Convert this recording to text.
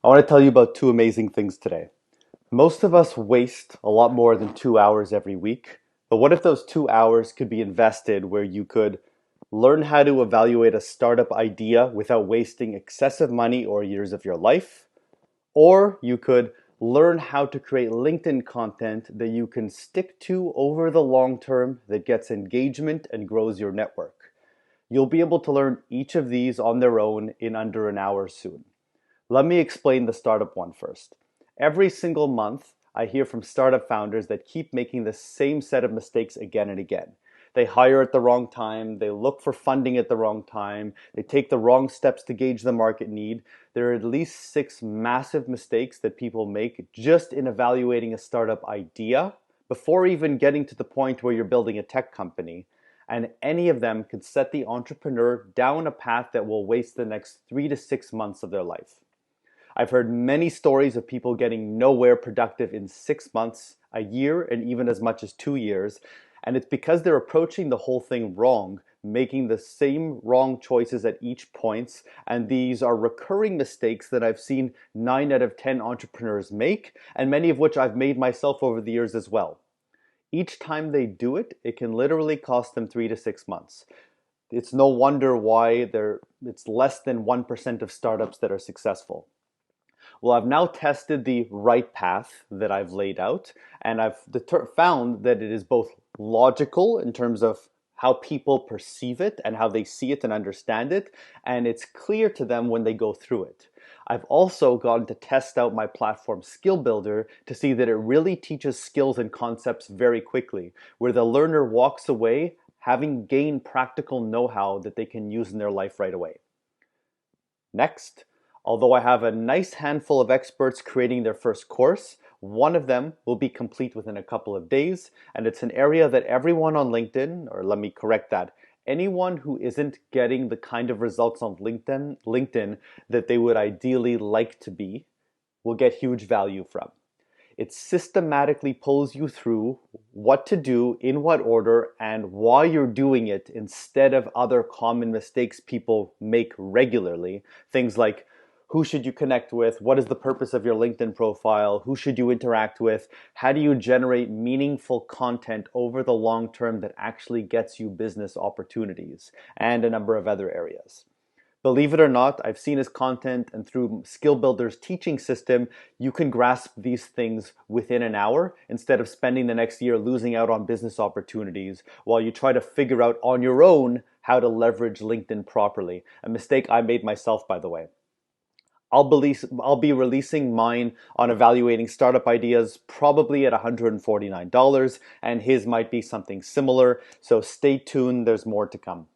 I want to tell you about two amazing things today. Most of us waste a lot more than 2 hours every week, but what if those 2 hours could be invested where you could learn how to evaluate a startup idea without wasting excessive money or years of your life? Or you could learn how to create LinkedIn content that you can stick to over the long term that gets engagement and grows your network. You'll be able to learn each of these on their own in under an hour soon. Let me explain the startup one first. Every single month, I hear from startup founders that keep making the same set of mistakes again and again. They hire at the wrong time, they look for funding at the wrong time, they take the wrong steps to gauge the market need. There are at least 6 massive mistakes that people make just in evaluating a startup idea before even getting to the point where you're building a tech company. And any of them could set the entrepreneur down a path that will waste the next 3 to 6 months of their life. I've heard many stories of people getting nowhere productive in 6 months, a year, and even as much as 2 years. And it's because they're approaching the whole thing wrong, making the same wrong choices at each point. And these are recurring mistakes that I've seen 9 out of 10 entrepreneurs make, and many of which I've made myself over the years as well. Each time they do it, it can literally cost them 3 to 6 months. It's no wonder why it's less than 1% of startups that are successful. Well, I've now tested the right path that I've laid out, and I've found that it is both logical in terms of how people perceive it and how they see it and understand it, and it's clear to them when they go through it. I've also gotten to test out my platform Skill Builder to see that it really teaches skills and concepts very quickly, where the learner walks away having gained practical know-how that they can use in their life right away. Next, although I have a nice handful of experts creating their first course, one of them will be complete within a couple of days, and it's an area that everyone on LinkedIn, or let me correct that, anyone who isn't getting the kind of results on LinkedIn that they would ideally like to be, will get huge value from. It systematically pulls you through what to do, in what order, and why you're doing it instead of other common mistakes people make regularly. Things like, who should you connect with? What is the purpose of your LinkedIn profile? Who should you interact with? How do you generate meaningful content over the long term that actually gets you business opportunities? And a number of other areas. Believe it or not, I've seen his content, and through Skill Builder's teaching system, you can grasp these things within an hour instead of spending the next year losing out on business opportunities while you try to figure out on your own how to leverage LinkedIn properly. A mistake I made myself, by the way. I'll be releasing mine on evaluating startup ideas probably at $149, and his might be something similar. So stay tuned, there's more to come.